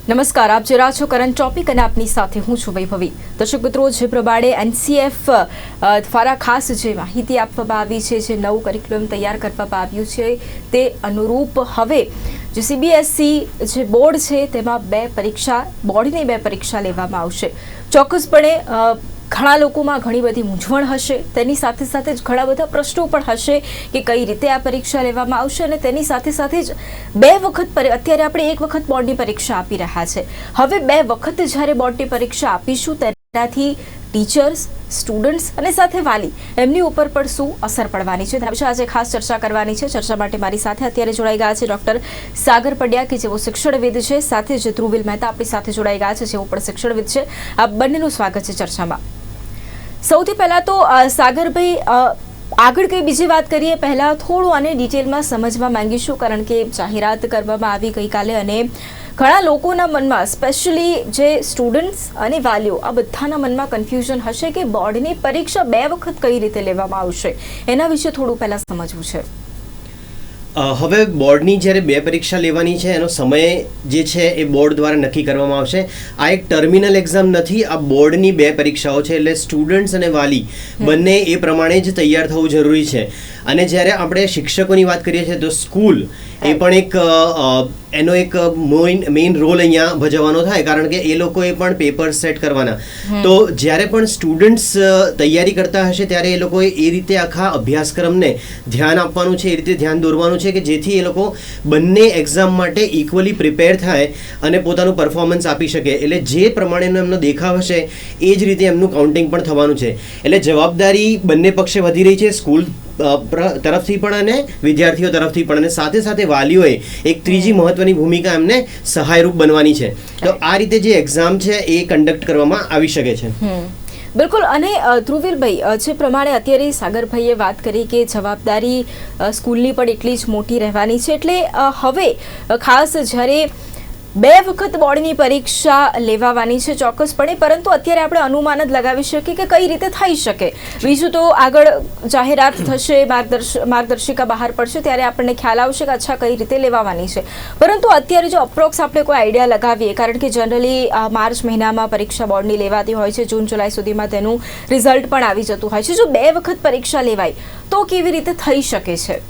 નમસ્કાર, આપ જોઈ રહ્યા છો કરંટ ટોપિક અને આપની સાથે હું છું વૈભવી. દર્શક મિત્રો, જે પ્રમાણે એનસીએફ દ્વારા ખાસ જે માહિતી આપવામાં આવી છે, જે નવું કરિક્યુલમ તૈયાર કરવામાં આવ્યું છે, તે અનુરૂપ હવે જે સીબીએસઈ જે બોર્ડ છે તેમાં બોર્ડની બે પરીક્ષા લેવામાં આવશે. ચોક્કસપણે ઘણા લોકોમાં ઘણી બધી મૂંઝવણ હશે, તેની સાથે સાથે જ ઘણા બધા પ્રશ્નો પણ હશે કે કઈ રીતે આ પરીક્ષા લેવામાં આવશે, અને તેની સાથે સાથે જ અત્યારે આપણે એક વખત બોર્ડની પરીક્ષા આપી રહ્યા છે. હવે બે વખત જ્યારે બોર્ડની પરીક્ષા આપીશું તેનાથી ટીચર્સ, સ્ટુડન્ટ્સ અને સાથે વાલી એમની ઉપર પણ શું અસર પડવાની છે, તેના વિશે આજે ખાસ ચર્ચા કરવાની છે. ચર્ચા માટે મારી સાથે અત્યારે જોડાઈ ગયા છે ડોક્ટર સાગર પડિયા, કે જેઓ શિક્ષણવિદ છે, સાથે જ ધ્રુવિલ મહેતા આપણી સાથે જોડાઈ ગયા છે, જેઓ પણ શિક્ષણવિદ છે. આ બંનેનું સ્વાગત છે ચર્ચામાં. સૌથી પહેલા તો સાગરભાઈ, આગળ કઈ બીજી વાત કરીએ પહેલા થોડું આને ડિટેલમાં સમજવા માંગીશું, કારણ કે જાહેરાત કરવામાં આવી ગઈકાલે અને ઘણા લોકોના મનમાં, સ્પેશિયલી જે સ્ટુડન્ટ્સ અને વાલીઓ, આ બધાના મનમાં કન્ફ્યુઝન હશે કે બોર્ડની પરીક્ષા બે વખત કઈ રીતે લેવામાં આવશે. એના વિશે થોડું પહેલા સમજવું છે. હવે બોર્ડની જ્યારે બે પરીક્ષા લેવાની છે એનો સમય જે છે એ બોર્ડ દ્વારા નક્કી કરવામાં આવશે. આ એક ટર્મિનલ એક્ઝામ નથી, આ બોર્ડની બે પરીક્ષાઓ છે, એટલે સ્ટુડન્ટ્સ અને વાલી બંને એ પ્રમાણે જ તૈયાર થવું જરૂરી છે. અને જ્યારે આપણે શિક્ષકોની વાત કરીએ છીએ તો સ્કૂલ એ પણ એક એનો એક મેઇન રોલ અહીંયા ભજવવાનો થાય, કારણ કે એ લોકોએ પણ પેપર સેટ કરવાના. તો જ્યારે પણ સ્ટુડન્ટ્સ તૈયારી કરતા હશે ત્યારે એ લોકોએ એ રીતે આખા અભ્યાસક્રમને ધ્યાન આપવાનું છે, એ રીતે ધ્યાન દોરવાનું છે કે જેથી એ લોકો બંને એક્ઝામ માટે ઇક્વલી પ્રિપેર થાય અને પોતાનું પરફોર્મન્સ આપી શકે. એટલે જે પ્રમાણેનો એમનો દેખાવ હશે એ જ રીતે એમનું કાઉન્ટિંગ પણ થવાનું છે. એટલે જવાબદારી બંને પક્ષે વધી રહી છે, સ્કૂલ તરફથી પણ અને વિદ્યાર્થીઓ તરફથી પણ, અને સાથે સાથે વાલીઓએ એક ત્રીજી મહત્વની ભૂમિકા એમને સહાયરૂપ બનવાની છે. તો આ રીતે જે એક્ઝામ છે એ કન્ડક્ટ કરવામાં આવી શકે છે. બિલકુલ. અને ધ્રુવીલભાઈ, જે પ્રમાણે અત્યારે સાગરભાઈએ વાત કરી કે જવાબદારી સ્કૂલની પણ એટલી જ મોટી રહેવાની છે, એટલે હવે ખાસ જ્યારે બે વખત બોર્ડની પરીક્ષા લેવાની છે ચોક્કસપણે, પરંતુ અત્યારે આપણે અનુમાન જ લગાવી શકીએ કે કઈ રીતે થઈ શકે. બીજું તો આગળ જાહેરાત થશે, માર્ગદર્શિકા બહાર પડશે ત્યારે આપણને ખ્યાલ આવશે કે અચ્છા કઈ રીતે લેવાની છે. પરંતુ અત્યારે જો અપ્રોક્સ આપણે કોઈ આઈડિયા લગાવીએ, કારણ કે જનરલી માર્ચ મહિનામાં પરીક્ષા બોર્ડની લેવાતી હોય છે, જૂન જુલાઈ સુધીમાં તેનું રિઝલ્ટ પણ આવી જતું હોય છે. જો બે વખત પરીક્ષા લેવાય તો કેવી રીતે થઈ શકે છે?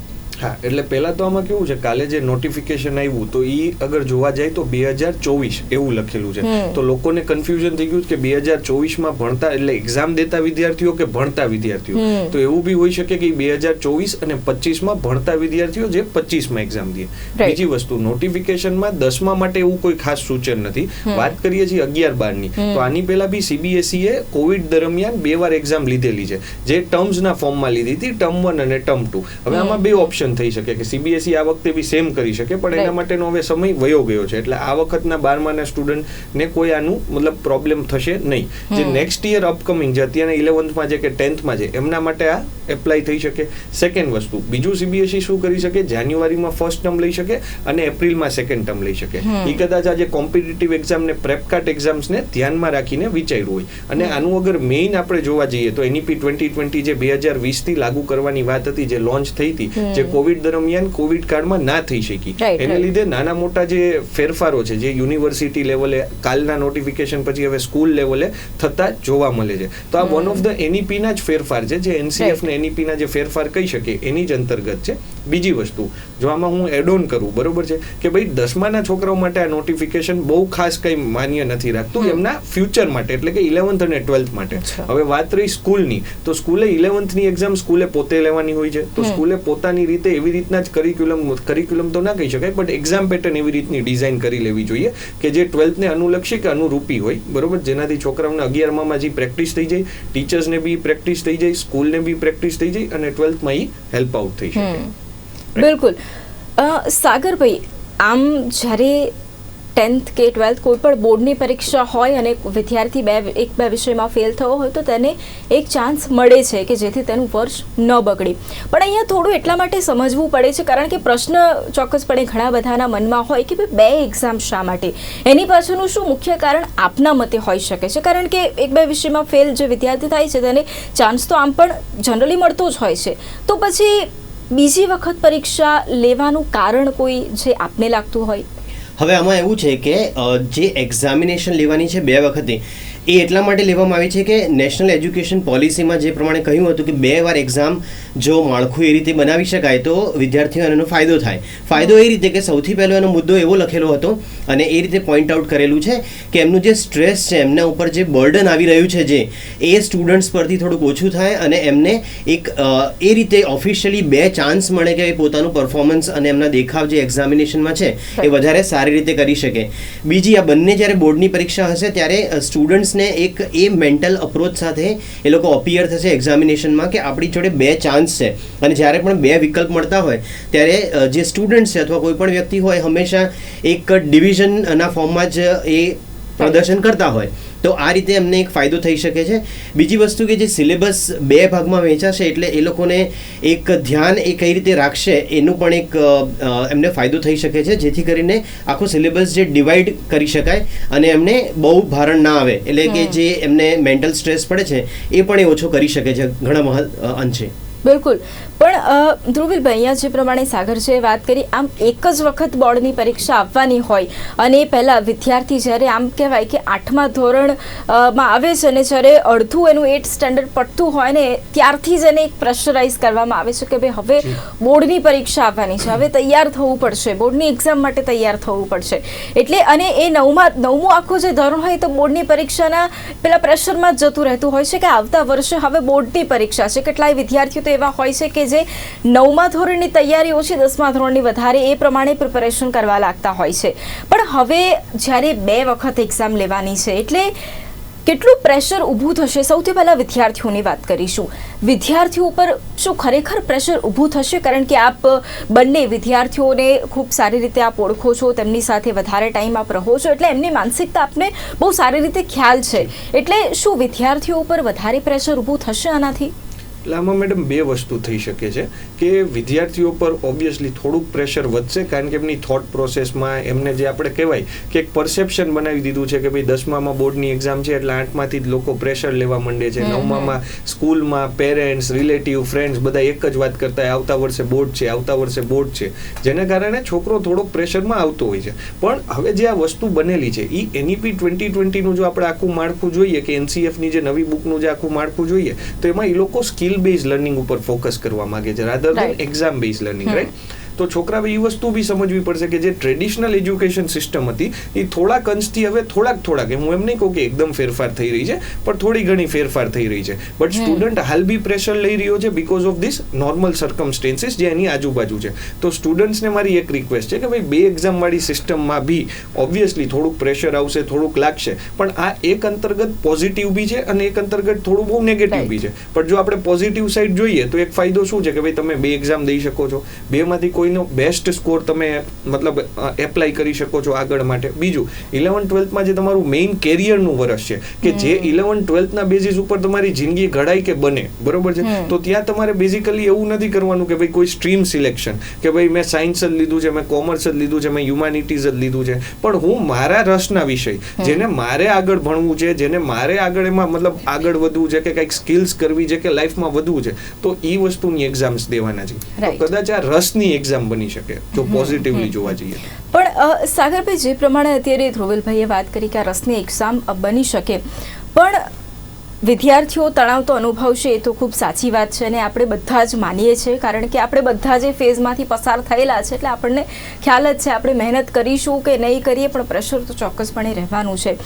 હા, એટલે પહેલાં તો આમાં કેવું છે, કાલે જે નોટિફિકેશન આવ્યું તો એ અગર જોવા જાય તો 2024 એવું લખેલું છે. તો લોકોને કન્ફ્યુઝન થઈ ગયું કે 2024માં ભણતા એટલે એક્ઝામ દેતા વિદ્યાર્થીઓ કે ભણતા વિદ્યાર્થીઓ. તો એવું બી હોઈ શકે કે 2024 અને 25માં ભણતા વિદ્યાર્થીઓ જે 25માં એક્ઝામ દે. બીજી વસ્તુ, નોટિફિકેશનમાં 10મા માટે એવું કોઈ ખાસ સૂચન નથી. વાત કરીએ છીએ 11-12ની, તો આની પહેલા બી સીબીએસઈએ કોવિડ દરમિયાન 2 વાર એક્ઝામ લીધેલી છે, જે ટર્મ્સના ફોર્મમાં લીધી હતી, ટર્મ 1 અને ટર્મ 2. હવે આમાં બે ઓપ્શન થઈ શકે કે સીબીએસઈ આ વખતે બી સેમ કરી શકે, પણ એના માટેનો હવે સમય વયો ગયો છે. એટલે આ વખતના 12માના સ્ટુડન્ટને કોઈ આનું મતલબ પ્રોબ્લેમ થશે નહીં. જે નેક્સ્ટ યર અપકમિંગ, જે અત્યારના 11thમાં છે કે 10thમાં છે, એમના માટે આ એપ્લાય થઈ શકે. સેકન્ડ વસ્તુ, બીજું સીબીએસઈ શું કરી શકે, જાન્યુઆરીમાં ફર્સ્ટ ટર્મ લઈ શકે અને એપ્રિલમાં સેકન્ડ ટર્મ લઈ શકે. એ કદાચ આજે કોમ્પિટિટિવ એક્ઝામ ને પ્રેપકાટ એક્ઝામ્સને ધ્યાનમાં રાખીને વિચાર્યું હોય. અને આનું અગર મેઇન આપણે જોવા જઈએ તો એનઈપી 2020 જે 2020થી લાગુ કરવાની વાત હતી, જે લોન્ચ થઈ હતી, જે કોવિડ દરમિયાન કોવિડ કાળમાં ના થઈ શકી, એને લીધે નાના મોટા જે ફેરફારો છે જે યુનિવર્સિટી લેવલે કાલના નોટિફિકેશન પછી હવે સ્કૂલ લેવલે થતા જોવા મળે છે. તો આ વન ઓફ ધ એનઈપીના જ ફેરફાર છે, જે એનસીએફ ને એનઈપીના જે ફેરફાર કહી શકે એની જ અંતર્ગત છે. બીજી વસ્તુ, જો આમાં હું એડ ઓન કરું, બરોબર છે કે ભાઈ 10માના છોકરાઓ માટે આ નોટિફિકેશન બહુ ખાસ કંઈ માન્ય નથી રાખતું, એમના ફ્યુચર માટે, એટલે કે 11th અને 12th માટે. હવે વાત રહી સ્કૂલની, તો સ્કૂલે 11thની એક્ઝામ સ્કૂલે પોતે લેવાની હોય છે, તો સ્કૂલે પોતાની રીતે એવી રીતના જ કરિક્યુલમ તો ના કહી શકાય, બટ એક્ઝામ પેટર્ન એવી રીતની ડિઝાઇન કરી લેવી જોઈએ કે જે 12thને અનુલક્ષી કે અનુરૂપી હોય, બરોબર, જેનાથી છોકરાઓને 11મામાં જે પ્રેક્ટિસ થઈ જાય, ટીચર્સને બી પ્રેક્ટિસ થઈ જાય, સ્કૂલને બી પ્રેક્ટિસ થઈ જાય અને 12thમાં એ હેલ્પ આઉટ થઈ શકે. બિલકુલ. સાગરભાઈ, આમ જ્યારે 10th કે 12th કોઈ પણ બોર્ડની પરીક્ષા હોય અને વિદ્યાર્થી એક બે વિષયમાં ફેલ થયો હોય તો તેને એક ચાન્સ મળે છે કે જેથી તેનું વર્ષ ન બગડે. પણ અહીંયા થોડું એટલા માટે સમજવું પડે છે, કારણ કે પ્રશ્ન ચોક્કસપણે ઘણા બધાના મનમાં હોય કે બે એક્ઝામ શા માટે, એની પાછળનું શું મુખ્ય કારણ આપના મતે હોઈ શકે છે? કારણ કે એક બે વિષયમાં ફેલ જે વિદ્યાર્થી થાય છે તેને ચાન્સ તો આમ પણ જનરલી મળતો જ હોય છે, તો પછી બીજી વખત પરીક્ષા લેવાનું કારણ કોઈ જે આપને લાગતું હોય? હવે આમાં એવું છે કે જે એક્ઝામિનેશન લેવાની છે 2 વખતે એ એટલા માટે લેવામાં આવી છે કે નેશનલ એજ્યુકેશન પોલિસીમાં જે પ્રમાણે કહ્યું હતું કે 2 વાર એક્ઝામ જો માળખું એ રીતે બનાવી શકાય તો વિદ્યાર્થીઓને એનો ફાયદો થાય. ફાયદો એ રીતે કે સૌથી પહેલો એનો મુદ્દો એવો લખેલો હતો અને એ રીતે પોઈન્ટ આઉટ કરેલું છે કે એમનું જે સ્ટ્રેસ છે, એમના ઉપર જે બર્ડન આવી રહ્યું છે, જે એ સ્ટુડન્ટ્સ પરથી થોડુંક ઓછું થાય અને એમને એક એ રીતે ઓફિશિયલી 2 ચાન્સ મળે કે એ પોતાનું પરફોર્મન્સ અને એમના દેખાવ જે એક્ઝામિનેશનમાં છે એ વધારે સારી રીતે કરી શકે. બીજી, આ બંને જ્યારે બોર્ડની પરીક્ષા હશે ત્યારે સ્ટુડન્ટ્સ ને એક એ મેન્ટલ અપ્રોચ સાથે એ લોકો અપિયર થશે એક્ઝામિનેશનમાં કે આપણી જોડે 2 ચાન્સ છે અને જ્યારે પણ 2 વિકલ્પ મળતા હોય ત્યારે જે સ્ટુડન્ટ છે અથવા કોઈ પણ વ્યક્તિ હોય હંમેશા એક ડિવિઝનના ફોર્મમાં જ એ પ્રદર્શન કરતા હોય. તો આ રીતે એમને એક ફાયદો થઈ શકે છે. બીજી વસ્તુ કે જે સિલેબસ 2 ભાગમાં વહેંચાશે એટલે એ લોકોને એક ધ્યાન એ કઈ રીતે રાખશે એનું પણ એક એમને ફાયદો થઈ શકે છે, જેથી કરીને આખો સિલેબસ જે ડિવાઈડ કરી શકાય અને એમને બહુ ભારણ ના આવે, એટલે કે જે એમને મેન્ટલ સ્ટ્રેસ પડે છે એ પણ એ ઓછો કરી શકે છે ઘણા અંશે. બિલકુલ. પણ ધ્રુવીલભાઈ, અહીંયા જે પ્રમાણે સાગરજીએ વાત કરી, આમ એક જ વખત બોર્ડની પરીક્ષા આપવાની હોય અને એ પહેલાં વિદ્યાર્થી જ્યારે આમ કહેવાય કે 8મા ધોરણમાં આવે છે અને જ્યારે અડધું એનું 8th સ્ટેન્ડર્ડ પડતું હોય ને ત્યારથી જ એને એક પ્રેશરાઇઝ કરવામાં આવે છે કે ભાઈ હવે બોર્ડની પરીક્ષા આપવાની છે, હવે તૈયાર થવું પડશે, બોર્ડની એક્ઝામ માટે તૈયાર થવું પડશે. એટલે અને એ 9મું આખું જે ધોરણ હોય તો બોર્ડની પરીક્ષાના પેલા પ્રેશરમાં જ જતું રહેતું હોય છે કે આવતા વર્ષે હવે બોર્ડની પરીક્ષા છે. કેટલાય વિદ્યાર્થીઓ તો એવા હોય છે કે જે 9મા ધોરણની તૈયારી ઓછી, 10મા ધોરણની વધારે, એ પ્રમાણે પ્રિપેરેશન કરવા લાગતા હોય છે. પણ હવે જ્યારે 2 વખત એક્ઝામ લેવાની છે એટલે કેટલું પ્રેશર ઊભું થશે? સૌથી પહેલાં વિદ્યાર્થીઓની વાત કરીશું. વિદ્યાર્થીઓ ઉપર શું ખરેખર પ્રેશર ઊભું થશે? કારણ કે આપ બંને વિદ્યાર્થીઓને ખૂબ સારી રીતે આપ ઓળખો છો, તેમની સાથે વધારે ટાઈમ આપ રહો છો, એટલે એમની માનસિકતા આપને બહુ સારી રીતે ખ્યાલ છે. એટલે શું વિદ્યાર્થીઓ ઉપર વધારે પ્રેશર ઊભું થશે આનાથી? એટલે આમાં મેડમ 2 વસ્તુ થઈ શકે છે કે વિદ્યાર્થીઓ પર ઓબ્વિયસલી થોડુંક પ્રેશર વધશે, કારણ કે એમની થોટ પ્રોસેસમાં એમને જે આપણે કહેવાય કે એક પરસેપ્શન બનાવી દીધું છે કે ભાઈ 10મામાં બોર્ડની એક્ઝામ છે એટલે 8માંથી જ લોકો પ્રેશર લેવા માંડે છે. 9મામાં સ્કૂલમાં પેરેન્ટ્સ, રિલેટિવ, ફ્રેન્ડ્સ બધા એક જ વાત કરતા હોય, આવતા વર્ષે બોર્ડ છે, આવતા વર્ષે બોર્ડ છે, જેને કારણે છોકરો થોડોક પ્રેશરમાં આવતો હોય છે. પણ હવે જે આ વસ્તુ બનેલી છે એ NEP 2020નું જો આપણે આખું માળખું જોઈએ કે NCFની જે નવી બુકનું જે આખું માળખું જોઈએ તો એમાં એ લોકો સ્કિલ બેઝ લર્નિંગ ઉપર ફોકસ કરવા માંગે છે rather than exam base learning, right? તો છોકરાએ એ વસ્તુ બી સમજવી પડશે કે જે ટ્રેડિશનલ એજ્યુકેશન સિસ્ટમ હતી એ થોડાક અંશથી હવે થોડાક હું એમ નહીં કહું કે એકદમ ફેરફાર થઈ રહી છે, પણ થોડી ઘણી ફેરફાર થઈ રહી છે. બટ સ્ટુડન્ટ હાલ બી પ્રેશર લઈ રહ્યો છે બીકોઝ ઓફ ધીસ નોર્મલ સર્કમસ્ટેન્સીસ જે એની આજુબાજુ છે. તો સ્ટુડન્ટ્સને મારી એક રિક્વેસ્ટ છે કે ભાઈ 2 એક્ઝામ વાળી સિસ્ટમમાં બી ઓબ્વિયસલી થોડુંક પ્રેશર આવશે, થોડુંક લાગશે, પણ આ એક અંતર્ગત પોઝિટિવ બી છે અને એક અંતર્ગત થોડું બહુ નેગેટિવ બી છે. પણ જો આપણે પોઝિટિવ સાઈડ જોઈએ તો એક ફાયદો શું છે કે ભાઈ તમે 2 એક્ઝામ દઈ શકો છો, 2માંથી કોઈનો બેસ્ટ સ્કોર તમે મતલબ એપ્લાય કરી શકો છો આગળ માટે. બીજું 11th-12thમાં જે તમારું મેઇન કેરિયરનું વર્ષ છે કે જે 11th-12thના બેઝિસ ઉપર તમારી જિંદગી ઘડાય કે બને, બરોબર છે? તો ત્યાં તમારે બેઝિકલી એવું નથી કરવાનું કે ભાઈ કોઈ સ્ટ્રીમ સિલેક્શન કે ભાઈ મેં સાયન્સ જ લીધું છે, મેં કોમર્સ જ લીધું છે, મેં હ્યુમાનિટીઝ જ લીધું છે, પણ હું મારા રસના વિષય જેને મારે આગળ ભણવું છે, જેને મારે આગળ એમાં મતલબ આગળ વધવું છે કે કંઈક સ્કિલ્સ કરવી છે કે લાઈફમાં વધવું છે, તો એ વસ્તુની એક્ઝામ્સ દેવાના છે. તો કદાચ આ રસની એક્ઝામ બની શકે જો પોઝિટિવલી જોવા જઈએ. પણ સાગરભાઈ, જે પ્રમાણે અત્યારે ધ્રુવીલભાઈએ વાત કરી કે આ રસની એક્ઝામ બની શકે, પણ વિદ્યાર્થીઓ તણાવ તો અનુભવશે, એ તો ખૂબ સાચી વાત છે અને આપણે બધા જ માનીએ છીએ, કારણ કે આપણે બધા જે ફેઝમાંથી પસાર થયેલા છે એટલે આપણને ખ્યાલ જ છે. આપણે મહેનત કરીશું કે નહીં કરીએ પણ પ્રેશર તો ચોક્કસપણે રહેવાનું છે.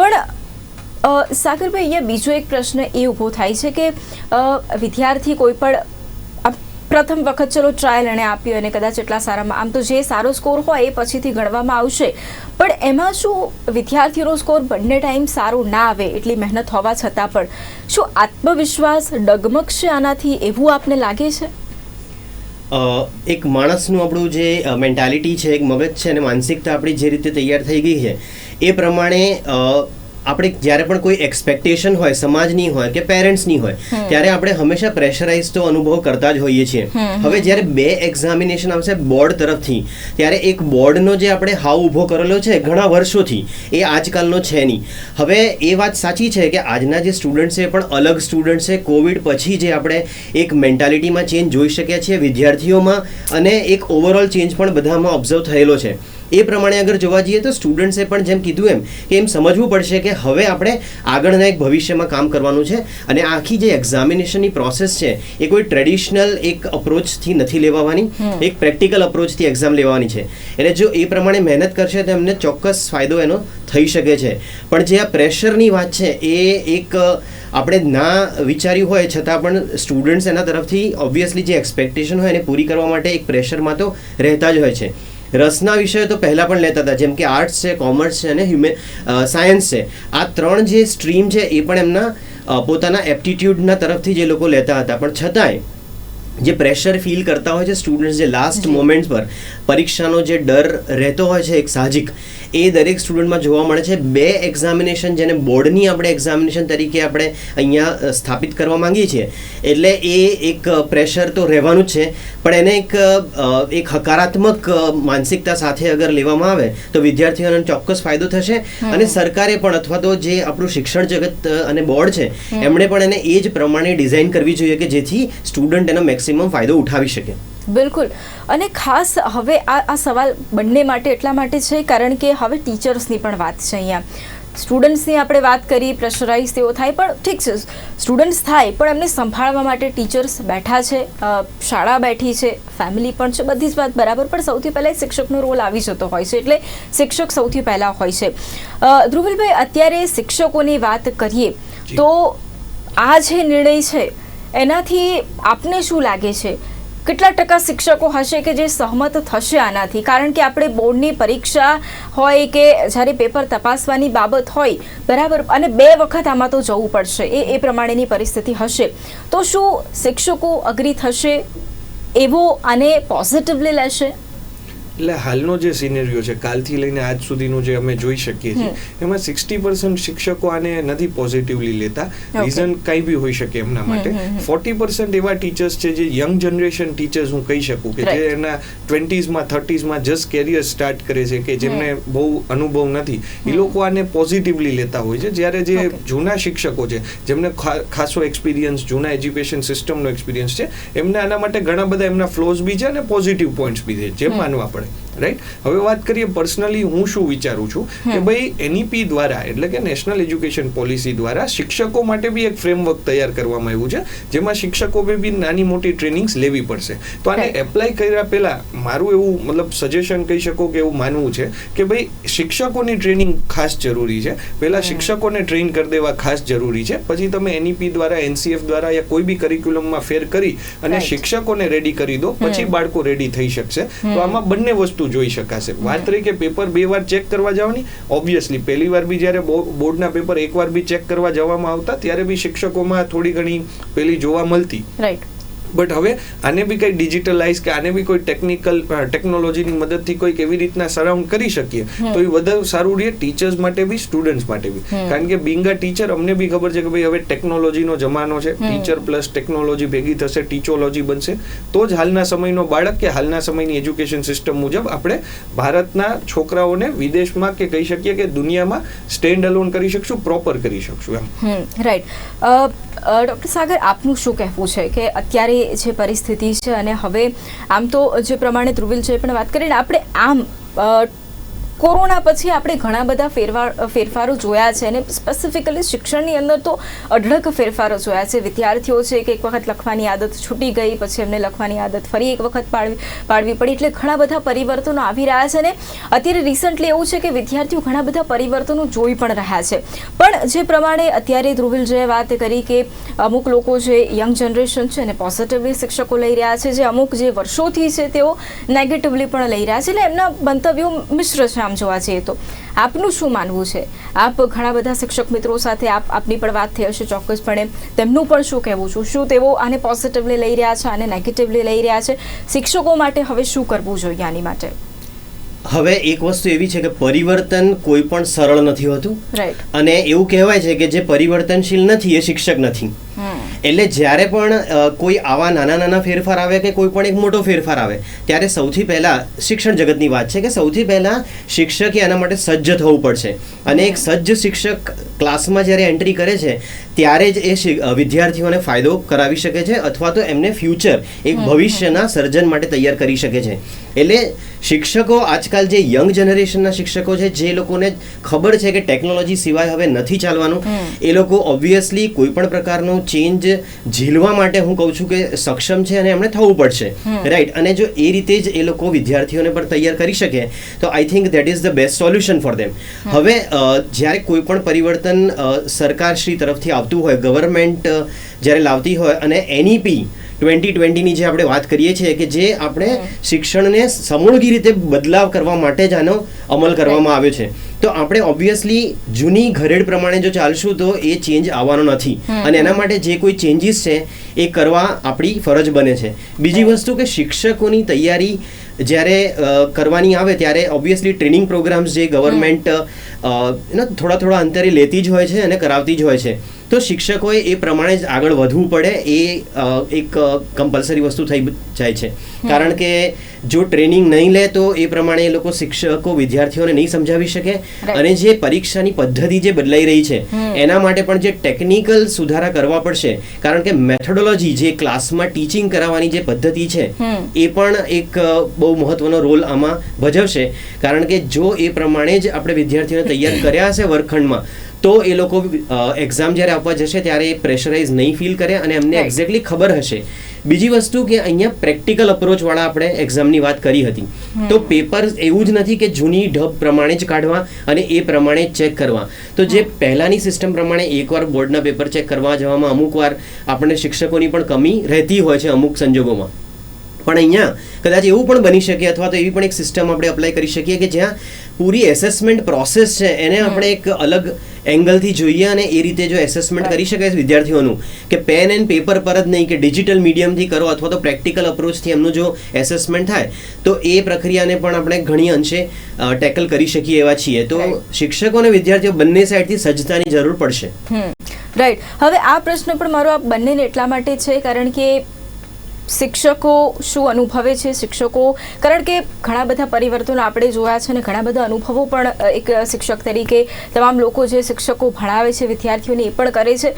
પણ સાગરભાઈ, અહીંયા બીજો એક પ્રશ્ન એ ઊભો થાય છે કે વિદ્યાર્થી કોઈ પણ પ્રથમ વખત ચલો ટ્રાયલ એણે આપ્યો અને કદાચ એટલા સારામાં, આમ તો જે સારો સ્કોર હોય એ પછીથી ગણવામાં આવશે, પણ એમાં શું વિદ્યાર્થીનો સ્કોર બંને ટાઈમ સારો ના આવે એટલી મહેનત હોવા છતાં પણ શું આત્મવિશ્વાસ ડગમગશે આનાથી, એવું આપને લાગે છે? એક માણસનું આપણું જે મેન્ટાલિટી છે, એક મગજ છે અને માનસિકતા આપણી જે રીતે તૈયાર થઈ ગઈ છે એ પ્રમાણે આપણે જ્યારે પણ કોઈ એક્સપેક્ટેશન હોય, સમાજની હોય કે પેરેન્ટ્સની હોય, ત્યારે આપણે હંમેશા પ્રેશરાઇઝ તો અનુભવ કરતા જ હોઈએ છીએ. હવે જ્યારે 2 એક્ઝામિનેશન આવશે બોર્ડ તરફથી, ત્યારે એક બોર્ડનો જે આપણે હાવ ઊભો કરેલો છે ઘણા વર્ષોથી, એ આજકાલનો છે નહીં. હવે એ વાત સાચી છે કે આજના જે સ્ટુડન્ટ છે એ પણ અલગ સ્ટુડન્ટ છે. કોવિડ પછી જે આપણે એક મેન્ટાલિટીમાં ચેન્જ જોઈ શક્યા છીએ વિદ્યાર્થીઓમાં, અને એક ઓવરઓલ ચેન્જ પણ બધામાં ઓબ્ઝર્વ થયેલો છે. એ પ્રમાણે અગર જોવા જઈએ તો સ્ટુડન્ટ્સે પણ જેમ કીધું કે એમ સમજવું પડશે કે હવે આપણે આગળના એક ભવિષ્યમાં કામ કરવાનું છે અને આખી જે એક્ઝામિનેશનની પ્રોસેસ છે એ કોઈ ટ્રેડિશનલ એક અપ્રોચથી નથી લેવાની, એક પ્રેક્ટિકલ અપ્રોચથી એક્ઝામ લેવાની છે. એટલે જો એ પ્રમાણે મહેનત કરશે તો એમને ચોક્કસ ફાયદો એનો થઈ શકે છે. પણ જે આ પ્રેશરની વાત છે એ એક આપણે ના વિચાર્યું હોય છતાં પણ સ્ટુડન્ટ્સ એના તરફથી ઓબ્વિયસલી જે એક્સપેક્ટેશન હોય એને પૂરી કરવા માટે એક પ્રેશરમાં તો રહેતા જ હોય છે. રસના વિષયો તો પહેલાં પણ લેતા હતા, જેમ કે આર્ટ્સ છે, કોમર્સ છે અને સાયન્સ છે. આ 3 જે સ્ટ્રીમ છે એ પણ એમના પોતાના એપ્ટિટ્યૂડના તરફથી જે લોકો લેતા હતા, પણ છતાંય જે પ્રેશર ફીલ કરતા હોય છે સ્ટુડન્ટ્સ, જે લાસ્ટ મોમેન્ટ્સ પર પરીક્ષાનો જે ડર રહેતો હોય છે એક સાહજિક, એ દરેક સ્ટુડન્ટમાં જોવા મળે છે. 2 એક્ઝામિનેશન જેને બોર્ડની આપણે એક્ઝામિનેશન તરીકે આપણે અહીંયા સ્થાપિત કરવા માંગીએ છીએ, એટલે એ એક પ્રેશર તો રહેવાનું જ છે, પણ એને એક હકારાત્મક માનસિકતા સાથે અગર લેવામાં આવે તો વિદ્યાર્થીઓને ચોક્કસ ફાયદો થશે. અને સરકારે પણ અથવા તો જે આપણું શિક્ષણ જગત અને બોર્ડ છે એમણે પણ એને એ જ પ્રમાણે ડિઝાઇન કરવી જોઈએ કે જેથી સ્ટુડન્ટ એનો મેક્સિમમ ફાયદો ઉઠાવી શકે. બિલકુલ. અને ખાસ હવે આ સવાલ બંને માટે એટલા માટે છે કારણ કે હવે ટીચર્સની પણ વાત છે. અહીંયા સ્ટુડન્ટ્સની આપણે વાત કરી, પ્રેશરાઇઝ તેઓ થાય, પણ ઠીક છે સ્ટુડન્ટ્સ થાય પણ એમને સંભાળવા માટે ટીચર્સ બેઠા છે, શાળા બેઠી છે, ફેમિલી પણ છે, બધી જ વાત બરાબર. પણ સૌથી પહેલાં શિક્ષકનો રોલ આવી જતો હોય છે, એટલે શિક્ષક સૌથી પહેલાં હોય છે. ધ્રુવિલભાઈ, અત્યારે શિક્ષકોની વાત કરીએ તો આ જે નિર્ણય છે એનાથી આપને શું લાગે છે? કેટલા ટકા શિક્ષકો હશે કે જે સહમત થશે આનાથી? કારણ કે આપણે બોર્ડની પરીક્ષા હોય કે જ્યારે પેપર તપાસવાની બાબત હોય, બરાબર, અને 2 વખત આમાં તો જવું પડશે, એ પ્રમાણેની પરિસ્થિતિ હશે, તો શું શિક્ષકો અગ્રી થશે, એવો આને પોઝિટિવલી લેશે? એટલે હાલનો જે સિનેરિયો છે કાલથી લઈને આજ સુધીનું જે અમે જોઈ શકીએ છીએ એમાં 60% શિક્ષકો આને નથી પોઝિટિવલી લેતા. રીઝન કંઈ બી હોઈ શકે એમના માટે. 40% એવા ટીચર્સ છે જે યંગ જનરેશન ટીચર્સ હું કહી શકું કે જે એના 20s માં 30s માં જસ્ટ કેરિયર સ્ટાર્ટ કરે છે, કે જેમને બહુ અનુભવ નથી, એ લોકો આને પોઝિટિવલી લેતા હોય છે. જ્યારે જે જૂના શિક્ષકો છે જેમને ખાસો એક્સપિરિયન્સ, જૂના એજ્યુકેશન સિસ્ટમનો એક્સપિરિયન્સ છે, એમને આના માટે ઘણા બધા એમના ફ્લોઝ બી છે અને પોઝિટિવ પોઈન્ટ્સ બી છે, જેમ માનવા પડે. રાઈટ. હવે વાત કરીએ પર્સનલી હું શું વિચારું છું કે ભાઈ એનઈપી દ્વારા, એટલે કે નેશનલ એજ્યુકેશન પોલિસી દ્વારા શિક્ષકો માટે બી એક ફ્રેમવર્ક તૈયાર કરવામાં આવ્યું છે, જેમાં શિક્ષકોએ બી નાની મોટી ટ્રેનિંગ્સ લેવી પડશે. તો આને એપ્લાય કર્યા પહેલા મારું એવું મતલબ સજેશન કહી શકો કે એવું માનવું છે કે ભાઈ શિક્ષકોની ટ્રેનિંગ ખાસ જરૂરી છે. પહેલા શિક્ષકોને ટ્રેન કરી દેવા ખાસ જરૂરી છે, પછી તમે એનઈપી દ્વારા, એનસીએફ દ્વારા યા કોઈ બી કરિક્યુલમમાં ફેર કરી અને શિક્ષકોને રેડી કરી દો, પછી બાળકો રેડી થઈ શકશે. તો આમાં બંને વસ્તુ જોઈ શકાશે. વાત રહી કે પેપર 2 વાર ચેક કરવા જવાની, ઓબ્વિયસલી પહેલી વાર બી જ્યારે બોર્ડના પેપર 1 વાર બી ચેક કરવા જવામાં આવતા ત્યારે બી શિક્ષકોમાં થોડી ઘણી પેલી જોવા મળતી. રાઈટ. બટ હવે આને બી કંઈ ડિજિટલાઇઝ કે આને બી કોઈ ટેકનોલોજીની મદદથી કોઈક એવી રીતના સરાઉન્ડ કરી શકીએ તો એ વધારે સારું રહે ટીચર્સ માટે બી, સ્ટુડન્ટ્સ માટે બી. કારણ કે બિંગ અ ટીચર અમને બી ખબર છે કે ભાઈ હવે ટેકનોલોજીનો જમાનો છે, ટીચર પ્લસ ટેકનોલોજી ભેગી થશે, ટીચોલોજી બનશે, તો જ હાલના સમયનો બાળક કે હાલના સમયની એજ્યુકેશન સિસ્ટમ મુજબ આપણે ભારતના છોકરાઓને વિદેશમાં કે કહી શકીએ કે દુનિયામાં સ્ટેન્ડ અલોન કરી શકશું, પ્રોપર કરી શકશું એમ. રાઈટ. ડૉક્ટર સાગર, આપનું શું કહેવું છે કે અત્યારે જે પરિસ્થિતિ છે અને હવે આમ તો જે પ્રમાણે ધ્રુવિલ છે પણ વાત કરીને આપણે આમ કોરોના પછી આપણે ઘણા બધા ફેરફારો જોયા છે અને સ્પેસિફિકલી શિક્ષણની અંદર તો અઢળક ફેરફારો જોયા છે. વિદ્યાર્થીઓ છે કે એક વખત લખવાની આદત છૂટી ગઈ, પછી એમને લખવાની આદત ફરી એક વખત પાડવી પડી, એટલે ઘણા બધા પરિવર્તનો આવી રહ્યા છે. અને અત્યારે રિસન્ટલી એવું છે કે વિદ્યાર્થીઓ ઘણા બધા પરિવર્તનો જોઈ પણ રહ્યા છે. પણ જે પ્રમાણે અત્યારે ધ્રુવિલજીએ વાત કરી કે અમુક લોકો જે યંગ જનરેશન છે ને પોઝિટિવલી શિક્ષકો લઈ રહ્યા છે, જે અમુક જે વર્ષોથી છે તેઓ નેગેટિવલી પણ લઈ રહ્યા છે, એટલે એમના મંતવ્યો મિશ્ર છે. જોવા જઈએ તો આપનું શું માનવું છે? આપ ઘણા બધા શિક્ષક મિત્રો સાથે આપની પણ વાત થઈ હશે ચોક્કસપણે, તેમનું પણ શું કહેવું છું? શું તેઓ આને પોઝિટિવલી લઈ રહ્યા છે, આને નેગેટિવલી લઈ રહ્યા છે? શિક્ષકો માટે હવે શું કરવું જોઈએ આની માટે? હવે એક વસ્તુ એવી છે કે પરિવર્તન કોઈ પણ સરળ નથી હોતું, અને એવું કહેવાય છે કે જે પરિવર્તનશીલ નથી એ શિક્ષક નથી. એટલે જ્યારે પણ કોઈ આવા નાના નાના ફેરફાર આવે કે કોઈ પણ એક મોટો ફેરફાર આવે ત્યારે સૌથી પહેલાં શિક્ષણ જગતની વાત છે કે સૌથી પહેલાં શિક્ષકે આના માટે સજ્જ થવું પડશે. અને એક સજ્જ શિક્ષક ક્લાસમાં જ્યારે એન્ટ્રી કરે છે ત્યારે જ એ વિદ્યાર્થીઓને ફાયદો કરાવી શકે છે અથવા તો એમને ફ્યુચર એક ભવિષ્યના સર્જન માટે તૈયાર કરી શકે છે. એટલે શિક્ષકો આજકાલ જે યંગ જનરેશનના શિક્ષકો છે જે લોકોને ખબર છે કે ટેકનોલોજી સિવાય હવે નથી ચાલવાનું, એ લોકો ઓબ્વિયસલી કોઈ પણ પ્રકારનો ચેન્જ ઝીલવા માટે હું કહું છું કે સક્ષમ છે અને એમણે થવું પડશે, રાઈટ. અને જો એ રીતે જ એ લોકો વિદ્યાર્થીઓને પણ તૈયાર કરી શકે તો I think that is the best solution for them. હવે જ્યારે કોઈ પણ પરિવર્તન સરકારશ્રી તરફથી આવતું હોય, ગવર્મેન્ટ જ્યારે લાવતી હોય અને NEP 2020ની જે આપણે વાત કરીએ છીએ કે જે આપણે શિક્ષણને સમૂળગી રીતે બદલાવ કરવા માટે જ આનો અમલ કરવામાં આવ્યો છે, તો આપણે ઓબ્વિયસલી જૂની ઘરેડ પ્રમાણે જો ચાલશું તો એ ચેન્જ આવવાનો નથી અને એના માટે જે કોઈ ચેન્જીસ છે એ કરવા આપણી ફરજ બને છે. બીજી વસ્તુ કે શિક્ષકોની તૈયારી જ્યારે કરવાની આવે ત્યારે ઓબ્વિયસલી ટ્રેનિંગ પ્રોગ્રામ્સ જે ગવર્મેન્ટ થોડા થોડા અંતરે લેતી જ હોય છે અને કરાવતી જ હોય છે, તો શિક્ષકોએ એ પ્રમાણે જ આગળ વધવું પડે એ એક કમ્પલસરી વસ્તુ થઈ જાય છે. કારણ કે જો ટ્રેનિંગ નહીં લે તો એ પ્રમાણે એ લોકો શિક્ષકો વિદ્યાર્થીઓને નહીં સમજાવી શકે અને જે પરીક્ષાની પદ્ધતિ જે બદલાઈ રહી છે એના માટે પણ જે ટેકનિકલ સુધારા કરવા પડશે. કારણ કે મેથોડોલોજી જે ક્લાસમાં ટીચિંગ કરાવવાની જે પદ્ધતિ છે એ પણ એક બહુ મહત્વનો રોલ આમાં ભજવશે. કારણ કે જો એ પ્રમાણે જ આપણે વિદ્યાર્થીઓને તૈયાર કર્યા હશે વર્ગખંડમાં તો એ લોકો એક્ઝામ જ્યારે આપવા જશે ત્યારે એ પ્રેશરાઇઝ નહીં ફીલ કરે અને એમને એક્ઝેક્ટલી ખબર હશે. બીજી વસ્તુ કે અહીંયા પ્રેક્ટિકલ અપ્રોચવાળા આપણે એક્ઝામની વાત કરી હતી, તો પેપર એવું જ નથી કે જૂની ઢબ પ્રમાણે જ કાઢવા અને એ પ્રમાણે ચેક કરવા. તો જે પહેલાંની સિસ્ટમ પ્રમાણે એકવાર બોર્ડના પેપર ચેક કરવા જવામાં અમુક વાર આપણને શિક્ષકોની પણ કમી રહેતી હોય છે અમુક સંજોગોમાં, પણ અહીંયા કદાચ એવું પણ બની શકે અથવા તો એવી પણ એક સિસ્ટમ આપણે અપ્લાય કરી શકીએ કે જ્યાં પૂરી એસેસમેન્ટ પ્રોસેસ છે એને આપણે એક અલગ એંગલથી જોઈએ અને એ રીતે જો એસેસમેન્ટ કરી શકાય વિદ્યાર્થીઓનું કે પેન એન્ડ પેપર પર જ નહીં કે ડિજિટલ મીડિયમથી કરો અથવા તો પ્રેક્ટિકલ અપ્રોચથી એમનું જો એસેસમેન્ટ થાય તો એ પ્રક્રિયાને પણ આપણે ઘણી અંશે ટેકલ કરી શકીએ એવા છીએ. તો શિક્ષકો અને વિદ્યાર્થીઓ બંને સાઈડથી સજ્જતાની જરૂર પડશે. રાઈટ. હવે આ પ્રશ્ન પણ મારો આ બંનેને એટલા માટે છે કારણ કે શિક્ષકો શું અનુભવે છે શિક્ષકો, કારણ કે ઘણા બધા પરિવર્તનો આપણે જોયા છે અને ઘણા બધા અનુભવો પણ એક શિક્ષક તરીકે તમામ લોકો જે શિક્ષકો ભણાવે છે વિદ્યાર્થીઓને એ પણ કરે છે.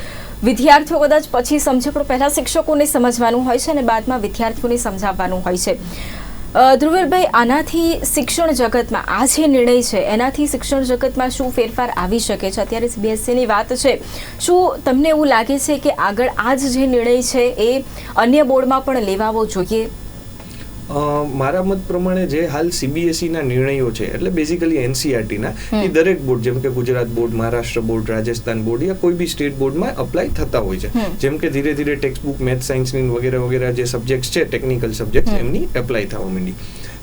વિદ્યાર્થીઓ કદાચ પછી સમજે પણ પહેલાં શિક્ષકોને સમજવાનું હોય છે અને બાદમાં વિદ્યાર્થીઓને સમજાવવાનું હોય છે. ધ્રુવીલભાઈ, આનાથી શિક્ષણ જગતમાં આ જે નિર્ણય છે એનાથી શિક્ષણ જગતમાં શું ફેરફાર આવી શકે છે? અત્યારે CBSEની વાત છે, શું તમને એવું લાગે છે કે આગળ આ જે નિર્ણય છે એ અન્ય બોર્ડમાં પણ લેવાવો જોઈએ? મારા મત પ્રમાણે જે હાલ CBSEના નિર્ણયો છે એટલે બેઝિકલી NCERTના એ દરેક બોર્ડ જેમ કે Gujarat board, Maharashtra board, Rajasthan board યા કોઈ બી સ્ટેટ બોર્ડમાં અપ્લાય થતા હોય છે. જેમ કે ધીરે ધીરે ટેક્સ્ટ બુક મેથ સાયન્સની વગેરે વગેરે જે સબ્જેક્ટ છે ટેકનિકલ સબ્જેક્ટ એમની એપ્લાય થવા માંડી.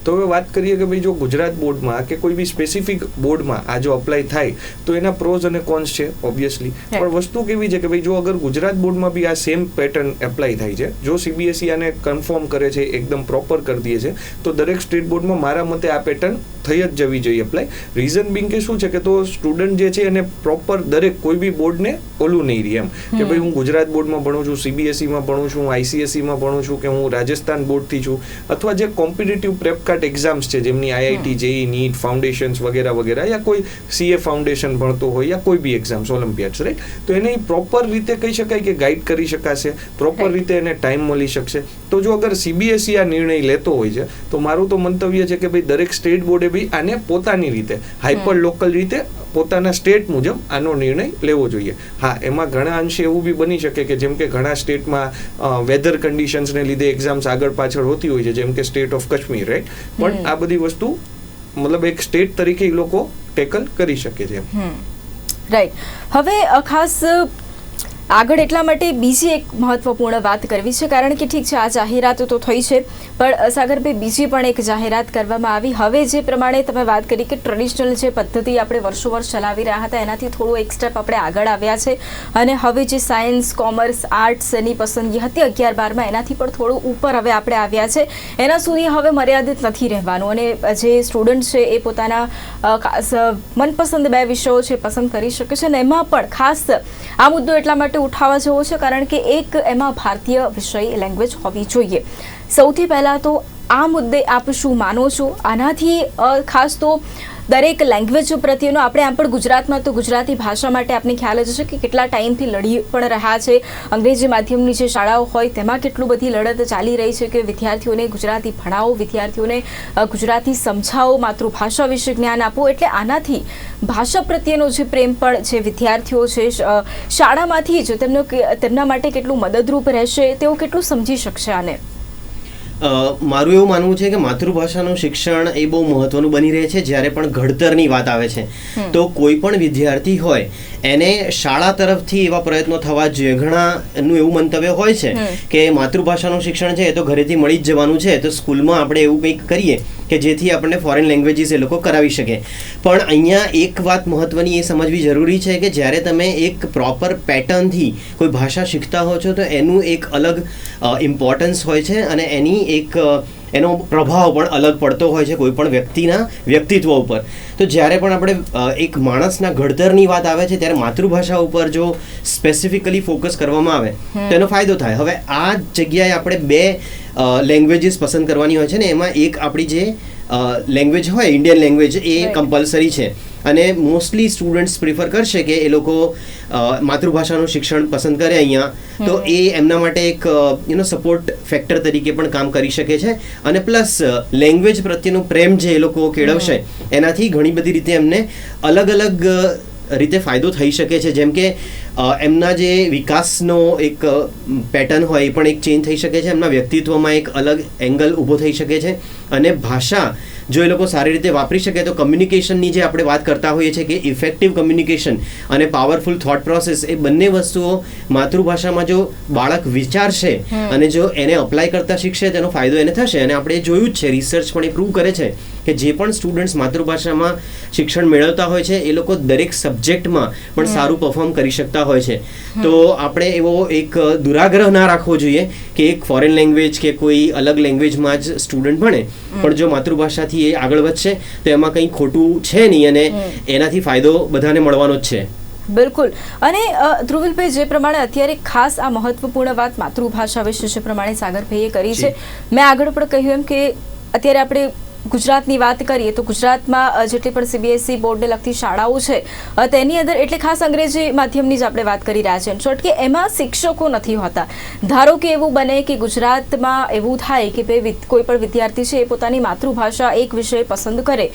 તો હવે વાત કરીએ કે ભાઈ જો ગુજરાત બોર્ડમાં કે કોઈ બી સ્પેસિફિક બોર્ડમાં આ જો અપ્લાય થાય તો એના પ્રોઝ અને કોન્સ છે ઓબ્વિયસલી, પણ વસ્તુ કેવી છે કે ભાઈ જો અગર ગુજરાત બોર્ડમાં બી આ સેમ પેટર્ન એપ્લાય થાય છે, જો CBSE આને કન્ફર્મ કરે છે, એકદમ પ્રોપર કરી દે છે, તો દરેક સ્ટેટ બોર્ડમાં મારા મતે આ પેટર્ન થઈ જ જવી જોઈએ એપ્લાય. રીઝન બિંગ કે શું છે કે તો સ્ટુડન્ટ જે છે એને પ્રોપર દરેક કોઈ બી બોર્ડને ઓલું નહીં રહી એમ કે ભાઈ હું ગુજરાત બોર્ડમાં ભણું છું, CBSEમાં ભણું છું, ICSEમાં ભણું છું કે હું રાજસ્થાન બોર્ડથી છું, અથવા જે કોમ્પિટિટિવ પ્રેપકાર્ટ એક્ઝામ્સ છે જેમની IIT, JEE, NEET, ફાઉન્ડેશન્સ વગેરે વગેરે યા કોઈ CA ફાઉન્ડેશન ભણતો હોય યા કોઈ બી એક્ઝામ્સ, ઓલિમ્પિયાડ્સ, રાઈટ, તો એને પ્રોપર રીતે કહી શકાય કે ગાઈડ કરી શકાશે, પ્રોપર રીતે એને ટાઈમ મળી શકશે. તો જો અગર CBSE આ નિર્ણય લેતો હોય છે તો મારું તો મંતવ્ય છે કે ભાઈ દરેક સ્ટેટ બોર્ડે બી આને પોતાની રીતે હાઇપર લોકલ રીતે પોતાના સ્ટેટ મુજબ આનો નિર્ણય લેવો જોઈએ. હા, એમાં ઘણા અંશે એવું બી બની શકે કે જેમ કે ઘણા સ્ટેટમાં વેધર કન્ડિશન્સને લીધે એક્ઝામ્સ આગળ પાછળ હોતી હોય છે, જેમ કે સ્ટેટ ઓફ કાશ્મીર, રાઈટ, પણ આ બધી વસ્તુ મતલબ એક સ્ટેટ તરીકે એ લોકો ટેકલ કરી શકે છે. રાઈટ. હવે ખાસ આગળ એટલા માટે બીજી એક મહત્વપૂર્ણ વાત કરવી છે કારણ કે ઠીક છે આ જાહેરાત તો થઈ છે પણ સાગરભાઈ બીજી પણ એક જાહેરાત કરવામાં આવી. હવે જે પ્રમાણે તમે વાત કરી કે ટ્રેડિશનલ જે પદ્ધતિ આપણે વર્ષો વર્ષ ચલાવી રહ્યા હતા એનાથી થોડું એક સ્ટેપ આપણે આગળ આવ્યા છે અને હવે જે સાયન્સ, કોમર્સ, આર્ટ્સની પસંદગી હતી 11-12માં એનાથી પણ થોડું ઉપર હવે આપણે આવ્યા છે. એના સુધી હવે મર્યાદિત નથી રહેવાનું અને જે સ્ટુડન્ટ છે એ પોતાના મનપસંદ 2 વિષયો છે પસંદ કરી શકે છે અને એમાં પણ ખાસ આ મુદ્દો એટલા માટે માટે ઉઠાવવા જેવો છે, કારણ કે એક એમાં ભારતીય વિષય લેંગ્વેજ હોવી જોઈએ. સૌથી પહેલાં તો આ મુદ્દે આપ શું માનો છો? આનાથી ખાસ તો દરેક લેંગ્વેજ પ્રત્યેનો આપણે આમ પણ ગુજરાતમાં તો ગુજરાતી ભાષા માટે આપને ખ્યાલ જ છે કે કેટલા ટાઈમથી લડી પણ રહ્યા છે. અંગ્રેજી માધ્યમની જે શાળાઓ હોય તેમાં કેટલું બધી લડત ચાલી રહી છે કે વિદ્યાર્થીઓને ગુજરાતી ભણાવો, વિદ્યાર્થીઓને ગુજરાતી સમજાવો, માતૃભાષા વિશે જ્ઞાન આપો. એટલે આનાથી ભાષા પ્રત્યેનો જે પ્રેમ પણ જે વિદ્યાર્થીઓ છે શાળામાંથી જ તેમના માટે કેટલું મદદરૂપ રહેશે, તેઓ કેટલું સમજી શકશે આને? મારું એવું માનવું છે કે માતૃભાષાનું શિક્ષણ એ બહુ મહત્વનું બની રહે છે જ્યારે પણ ઘડતરની વાત આવે છે. તો કોઈ પણ વિદ્યાર્થી હોય એને શાળા તરફથી એવા પ્રયત્નો થવા જોઈએ. ઘણાનું એવું મંતવ્ય હોય છે કે માતૃભાષાનું શિક્ષણ છે એ તો ઘરેથી મળી જ જવાનું છે, તો સ્કૂલમાં આપણે એવું કંઈક કરીએ કે જેથી આપણને ફોરેન લેંગ્વેજીસ એ લોકો કરાવી શકે. પણ અહીંયા એક વાત મહત્વની એ સમજવી જરૂરી છે કે જ્યારે તમે એક પ્રોપર પેટર્નથી કોઈ ભાષા શીખતા હો છો તો એનું એક અલગ ઇમ્પોર્ટન્સ હોય છે અને એનો પ્રભાવ પણ અલગ પડતો હોય છે કોઈ પણ વ્યક્તિના વ્યક્તિત્વ ઉપર. તો જ્યારે પણ આપણે એક માણસના ઘડતરની વાત આવે છે ત્યારે માતૃભાષા ઉપર જો સ્પેસિફિકલી ફોકસ કરવામાં આવે તો એનો ફાયદો થાય. હવે આ જગ્યાએ આપણે 2 લેંગ્વેજીસ પસંદ કરવાની હોય છે ને, એમાં એક આપણી જે લેંગ્વેજ હોય ઇન્ડિયન લેંગ્વેજ એ કમ્પલસરી છે અને મોસ્ટલી સ્ટુડન્ટ્સ પ્રિફર કરશે કે એ લોકો માતૃભાષાનું શિક્ષણ પસંદ કરે અહીંયા, તો એ એમના માટે એક સપોર્ટ ફેક્ટર તરીકે પણ કામ કરી શકે છે. અને પ્લસ લેંગ્વેજ પ્રત્યેનો પ્રેમ જે એ લોકો કેળવશે એનાથી ઘણી બધી રીતે એમને અલગ અલગ રીતે ફાયદો થઈ શકે છે. જેમ કે એમના જે વિકાસનો એક પેટર્ન હોય એ પણ એક ચેન્જ થઈ શકે છે, એમના વ્યક્તિત્વમાં એક અલગ એંગલ ઊભો થઈ શકે છે. અને ભાષા જો એ લોકો સારી રીતે વાપરી શકે તો કમ્યુનિકેશનની જે આપણે વાત કરતા હોઈએ છીએ કે ઇફેક્ટિવ કમ્યુનિકેશન અને પાવરફુલ થોટ પ્રોસેસ, એ બંને વસ્તુઓ માતૃભાષામાં જો બાળક વિચારશે અને જો એને અપ્લાય કરતા શીખશે તેનો ફાયદો એને થશે. અને આપણે જોયું જ છે, રિસર્ચ પણ એ પ્રૂવ કરે છે કે જે પણ સ્ટુડન્ટ્સ માતૃભાષામાં શિક્ષણ મેળવતા હોય છે એ લોકો દરેક સબ્જેક્ટમાં પણ સારું પરફોર્મ કરી શકતા હોય છે. તો આપણે એવો એક દુરાગ્રહ ના રાખવો જોઈએ કે એક ફોરેન લેંગ્વેજ કે કોઈ અલગ લેંગ્વેજમાં જ સ્ટુડન્ટ ભણે, પણ જો માતૃભાષાથી એ આગળ વધશે તો એમાં કંઈ ખોટું છે નહીં અને એનાથી ફાયદો બધાને મળવાનો જ છે. બિલકુલ. અને ધ્રુવિલભાઈ, જે પ્રમાણે અત્યારે ખાસ આ મહત્વપૂર્ણ વાત માતૃભાષા વિશે જે પ્રમાણે સાગરભાઈએ કરી છે, મેં આગળ પણ કહ્યું એમ કે અત્યારે આપણે ગુજરાતની વાત કરીએ તો ગુજરાતમાં જેટલી પણ CBSE બોર્ડને લગતી શાળાઓ છે તેની અંદર એટલે ખાસ અંગ્રેજી માધ્યમની જ આપણે વાત કરી રહ્યા છીએ શોર્ટ, કે એમાં શિક્ષકો નથી હોતા. ધારો કે એવું બને કે ગુજરાતમાં એવું થાય કે ભાઈ કોઈ પણ વિદ્યાર્થી છે એ પોતાની માતૃભાષા એક વિષય પસંદ કરે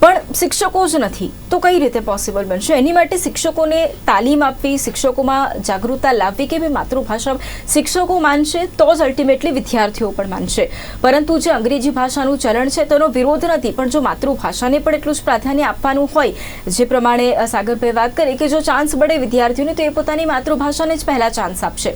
પણ શિક્ષકો જ નથી, તો કઈ રીતે પોસિબલ બનશે? એની માટે શિક્ષકોને તાલીમ આપવી, શિક્ષકોમાં જાગૃતતા લાવવી કે ભાઈ માતૃભાષા શિક્ષકો માનશે તો જ અલ્ટિમેટલી વિદ્યાર્થીઓ પણ માનશે. પરંતુ જે અંગ્રેજી ભાષાનું ચલણ છે તેનો વિરોધ નથી, પણ જો માતૃભાષાને પણ એટલું જ પ્રાધાન્ય આપવાનું હોય, જે પ્રમાણે સાગરભાઈ વાત કરી કે જો ચાન્સ મળે વિદ્યાર્થીઓને તો એ પોતાની માતૃભાષાને જ પહેલા ચાન્સ આપશે.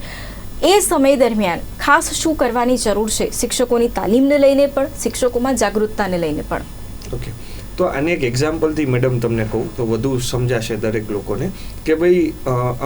એ સમય દરમિયાન ખાસ શું કરવાની જરૂર છે શિક્ષકોની તાલીમને લઈને પણ, શિક્ષકોમાં જાગૃતતાને લઈને પણ? ઓકે, તો આને એક એક્ઝામ્પલથી મેડમ તમને કહું તો વધુ સમજાશે દરેક લોકોને કે ભાઈ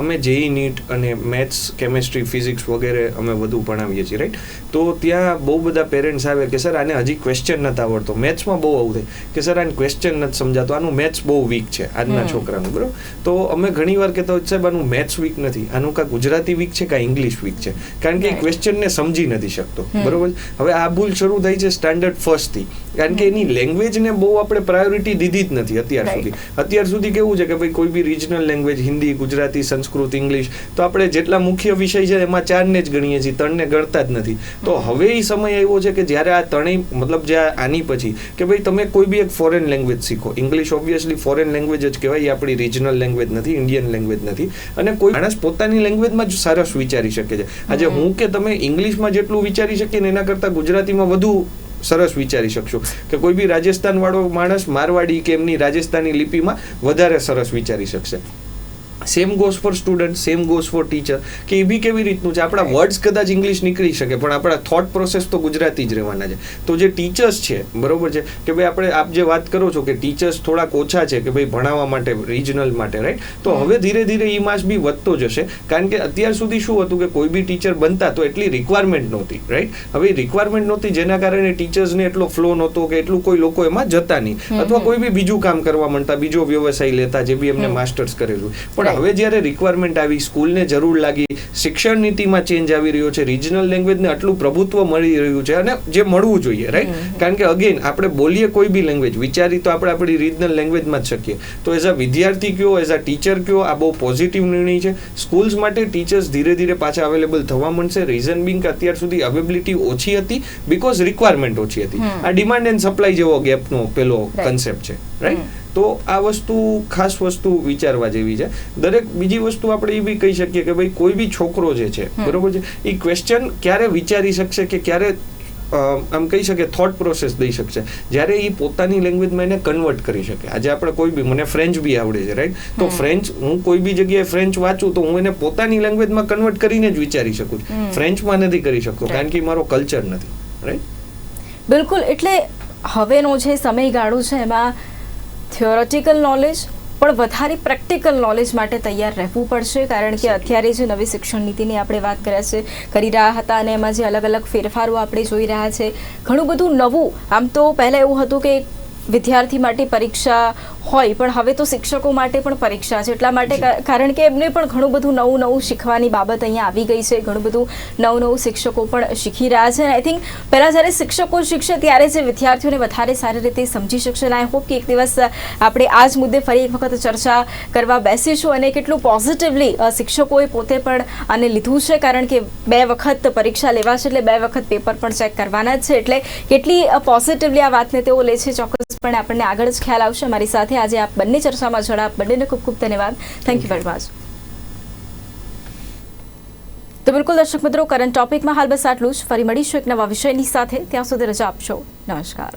અમે JEE NEET અને મેથ્સ, કેમેસ્ટ્રી, ફિઝિક્સ વગેરે અમે વધુ ભણાવીએ છીએ, રાઈટ? તો ત્યાં બહુ બધા પેરેન્ટ્સ આવે કે સર આને હજી ક્વેશ્ચન નથી આવડતો. મેથ્સમાં બહુ આવું થાય કે સર આને ક્વેશ્ચન નથી સમજાતો, આનું મેથ્સ બહુ વીક છે આજના છોકરાનું, બરાબર? તો અમે ઘણીવાર કહેતા હોય સાહેબ આનું મેથ્સ વીક નથી, આનું કાં ગુજરાતી વીક છે કાં ઇંગ્લિશ વીક છે, કારણ કે એ ક્વેશ્ચનને સમજી નથી શકતો, બરાબર? હવે આ ભૂલ શરૂ થઈ છે સ્ટાન્ડર્ડ ફર્સ્ટથી, કારણ કે એની લેંગ્વેજને બહુ આપણે પ્રાયોરિટી દીધી જ નથી અત્યાર સુધી. અત્યાર સુધી કેવું છે કે ભાઈ કોઈ બી regional language, Hindi, Gujarati, Sanskrit, English, તો આપણે જેટલા મુખ્ય વિષય છે એમાં 4ને જ ગણીએ છીએ, 3ને ગણતા જ નથી. તો હવે એ સમય આવ્યો છે કે જ્યારે આ ત્રણેય મતલબ જે આની પછી કે ભાઈ તમે કોઈ બી એક ફોરેન લેંગ્વેજ શીખો. ઇંગ્લિશ ઓબ્વિયસલી ફોરેન લેંગ્વેજ જ કહેવાય, એ આપણી રિજનલ લેંગ્વેજ નથી, ઇન્ડિયન લેંગ્વેજ નથી. અને કોઈ માણસ પોતાની લેંગ્વેજમાં જ સરસ વિચારી શકે છે. આજે હું કે તમે ઇંગ્લિશમાં જેટલું વિચારી શકીએ ને એના કરતાં ગુજરાતીમાં વધુ સરસ વિચારી શકશો, કે કોઈ બી રાજસ્થાન વાળો માણસ મારવાડી કે એમની રાજસ્થાની લિપિમાં વધારે સરસ વિચારી શકશે. Same goes for student, same goes for teacher, કે એ બી કેવી રીતનું છે, આપણા વર્ડ્સ કદાચ ઇંગ્લિશ નીકળી શકે પણ આપણા થોટ પ્રોસેસ તો ગુજરાતી જ રહેવાના છે. તો જે ટીચર્સ છે, બરોબર છે કે ભાઈ આપણે આપ જે વાત કરો છો કે ટીચર્સ થોડાક ઓછા છે કે ભાઈ ભણાવવા માટે, રિજનલ માટે, રાઈટ? તો હવે ધીરે ધીરે એ માસ બી વધતો જશે, કારણ કે અત્યાર સુધી શું હતું કે કોઈ બી ટીચર બનતા તો એટલી રિક્વાયરમેન્ટ નહોતી, રાઈટ? હવે રિક્વાયરમેન્ટ નહોતી જેના કારણે ટીચર્સને એટલો ફ્લો નહોતો કે એટલું કોઈ લોકો એમાં જતા નહીં, અથવા કોઈ બી બીજું કામ કરવા માંડતા, બીજો વ્યવસાય લેતા જે બી એમને માસ્ટર્સ કરેલું. પણ પણ Right. હવે જ્યારે રિક્વાયરમેન્ટ આવી, સ્કૂલને જરૂર લાગી, શિક્ષણ નીતિમાં ચેન્જ આવી રહ્યો છે, રિજનલ લેંગ્વેજને આટલું પ્રભુત્વ મળી રહ્યું છે અને જે મળવું જોઈએ, રાઈટ? કારણ કે અગેન આપણે બોલીએ કોઈ બી લેંગ્વેજ, વિચારી તો આપણે આપણી રિજનલ લેંગ્વેજમાં જ શકીએ. તો એઝ અ વિદ્યાર્થી કયો, એઝ અ ટીચર કયો, આ બહુ પોઝિટિવ નિર્ણય છે. સ્કૂલ્સ માટે ટીચર્સ ધીરે ધીરે પાછા અવેલેબલ થવા માંડશે. રીઝન બિંગ અત્યાર સુધી અવેબિલિટી ઓછી હતી બીકોઝ રિક્વાયરમેન્ટ ઓછી હતી. આ ડિમાન્ડ એન્ડ સપ્લાય જેવો ગેપનો પેલો કન્સેપ્ટ છે, રાઈટ? તો આ વસ્તુ ખાસ વસ્તુ વિચારવા જેવી છે. દરેક બીજી વસ્તુ આપણે એ બી કહી શકીએ કે ભાઈ કોઈ બી છોકરો જે છે, બરોબર છે, એ ક્વેશ્ચન ક્યારે વિચારી શકશે કે ક્યારે આમ કહી શકે થોટ પ્રોસેસ દઈ શકશે જ્યારે એ પોતાની લેંગ્વેજમાં એને કન્વર્ટ કરી શકે. આજે આપણે કોઈ બી, મને ફ્રેન્ચ બી આવડે છે, રાઈટ? તો ફ્રેન્ચ, હું કોઈ બી જગ્યાએ ફ્રેન્ચ વાંચું તો હું એને પોતાની લેંગ્વેજમાં કન્વર્ટ કરીને જ વિચારી શકું છું. ફ્રેન્ચમાં નથી કરી શકતો કારણ કે મારો કલ્ચર નથી, રાઈટ? બિલકુલ. એટલે હવેનો જે સમયગાળો છે એમાં થિયોરેટિકલ નોલેજ પણ વધારે પ્રેક્ટિકલ નોલેજ માટે તૈયાર રહેવું પડશે, કારણ કે અત્યારે જે નવી શિક્ષણ નીતિની આપણે વાત કરી રહ્યા હતા અને એમાં જે અલગ અલગ ફેરફારો આપણે જોઈ રહ્યા છે, ઘણું બધું નવું. આમ તો પહેલાં એવું હતું કે વિદ્યાર્થી માટે પરીક્ષા હોય, પણ હવે તો શિક્ષકો માટે પણ પરીક્ષા છે. એટલા માટે કારણ કે એમને પણ ઘણું બધું નવું શીખવાની બાબત અહીંયા આવી ગઈ છે. ઘણું બધું નવું શિક્ષકો પણ શીખી રહ્યા છે. અને આઈ થિંક પહેલાં જ્યારે શિક્ષકો શીખશે ત્યારે જે વિદ્યાર્થીઓને વધારે સારી રીતે સમજી શકશે. અને આઈ હોપ કે એક દિવસ આપણે આ જ મુદ્દે ફરી એક વખત ચર્ચા કરવા બેસીશું અને કેટલું પોઝિટિવલી શિક્ષકોએ પોતે પણ આને લીધું છે, કારણ કે 2 વખત પરીક્ષા લેવાશે એટલે 2 વખત પેપર પણ ચેક કરવાના જ છે. એટલે કેટલી પોઝિટિવલી આ વાતને તેઓ લે છે, ચોક્કસપણે આપણને આગળ જ ખ્યાલ આવશે. મારી સાથે આજે આપ બંને ચર્ચામાં જોડા, બંનેને ખૂબ ખૂબ ધન્યવાદ. Thank you very much. તો બિલકુલ દર્શક મિત્રો, કરંટ ટોપિકમાં હાલ બસ આટલું જ. ફરી મળીશું એક નવા વિષયની સાથે. ત્યાં સુધી રજા આપશો. નમસ્કાર.